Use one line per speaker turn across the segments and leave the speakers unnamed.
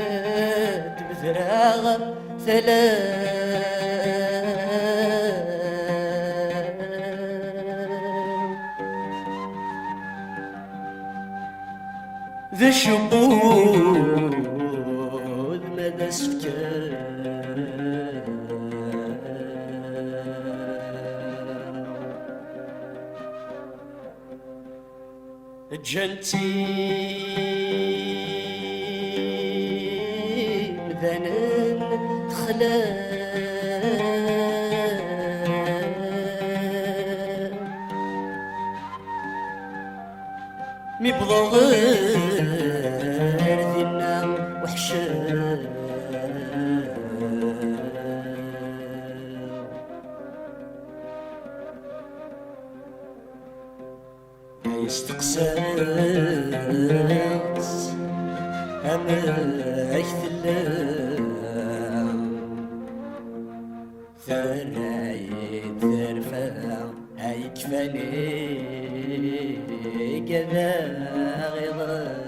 مشهرات بفراغ سلام ذا الشموذ مدى سكان جنتي مذنن خلال مبضغر ذنا وحشان يستقساس أماك ثلام ثنايد ثرفا هاي كفاني كذا غضا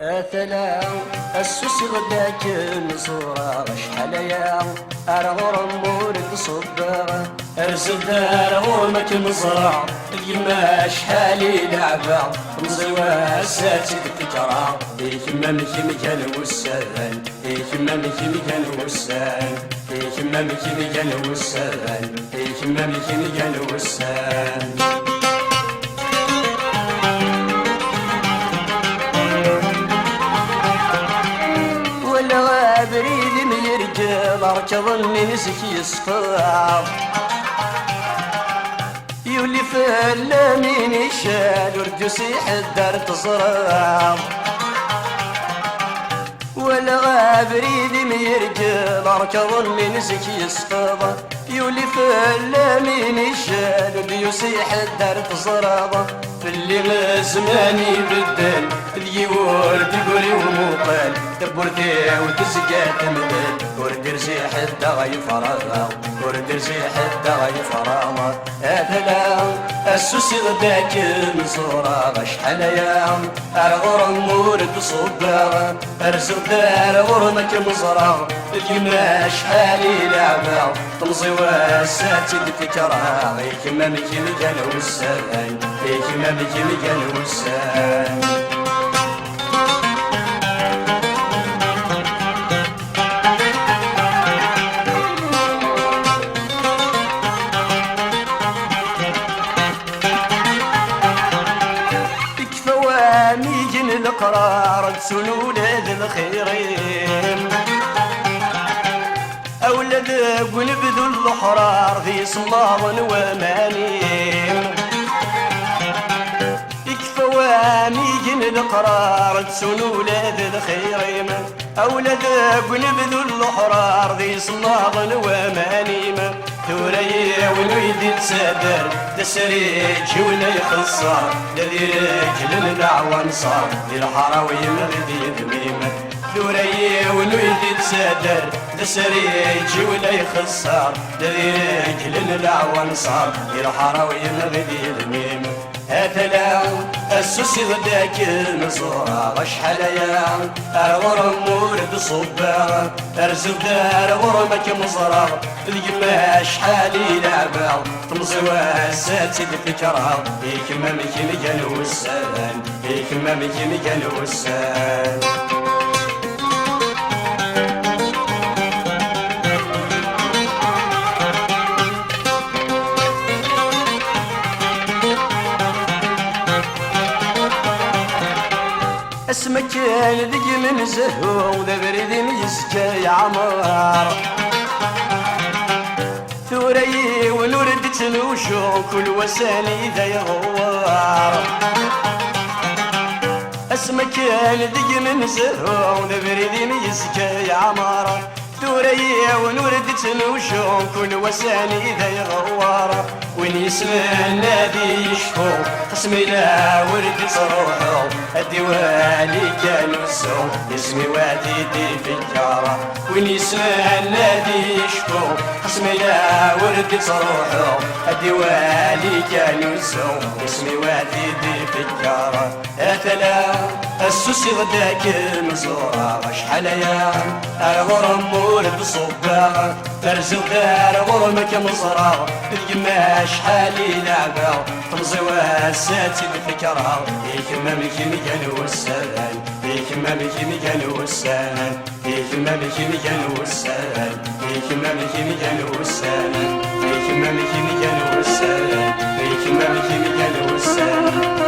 أثلا السوس غداك نصورة شحال يا أرغر مورد صبارة أرزل دار غرمك مزرع اليما شحالي لعبة مزيوة ساتي الفكرة يكما مكي مكان وسان يكما مكي مكان وسان يكما مكي مكان وسان يكما مكي مكان وسان بريد ميرجل اركض النسك يصفر يولي فلامين يشال ورجوس يحدر تزرار ولا بريد ميرجل اركض النسك يصفر يولي فلامين يشال ورجوس يحدر تزرار في اللي زمان يبدل اليور تقولي وموقال تبورتي وتزكى تمدل وردرزي حتى غيفرغ وردرزي حتى غيفرغ أثلا السوسي غداك نصورة شحال يا أرغر مورد صباغ أرزق دار غرمك مزرع اليما شحالي لعبة تمزي واساتي الفكرة يكما مكي مكان وسان يكما مكي مكان وسان القرار تسون ولاد الخيرين أولاد ونبذو الحرار في صمام ومانين يكفى واميجن القرار تسون ولاد الخيرين أولاد ونبذو الحرار في صمام ومانين ثوري ونويدي تسادر تسريج ولا يخسر الذي رجل الدعوة صار للحراوي مغدي ذميمة ثوري ونويدي تسادر تسريج ولا يخسر الذي رجل الدعوة صار للحراوي مغدي ذميمة هاتلا السوسي غداك المزورة شحال يا أرغر مورد صباغ أرزق دار غرمك مزرع اليما شحالي لعبة تمزي واساتي الفكرة يكما مكي مكان وسان يكما مكي مكان وسان اسمك لذي من زهو وذا بريد يسكى يا عمار ثوري ونورد تنوشو كل وساني ذا يغوار اسمك لذي من زهو وذا بريد يسكى يا عمار ثوري ونورد تنوشو كل وساني ذا يغوار وين يسمع النادي يشفو خصمي لا ورد تروحو الديوالي كانوا السوق اسمي واديدي في الكارة وين يسمع النادي يشفو خصمي لا ورد تروحو الديوالي كانوا السوق اسمي واديدي في الكارة أتلا السوسي غداك المزورة شحال يا الغرم مولد صباغ فرزو دار غرمك مزرعة القماش حالي لعبة تمزي واساتي بفكرة فيك ما مكي مكان والسلام فيك ما مكي مكان والسلام فيك ما مكي مكان والسلام فيك ما مكي مكان والسلام فيك ما مكي مكان والسلام فيك ما مكي مكان والسلام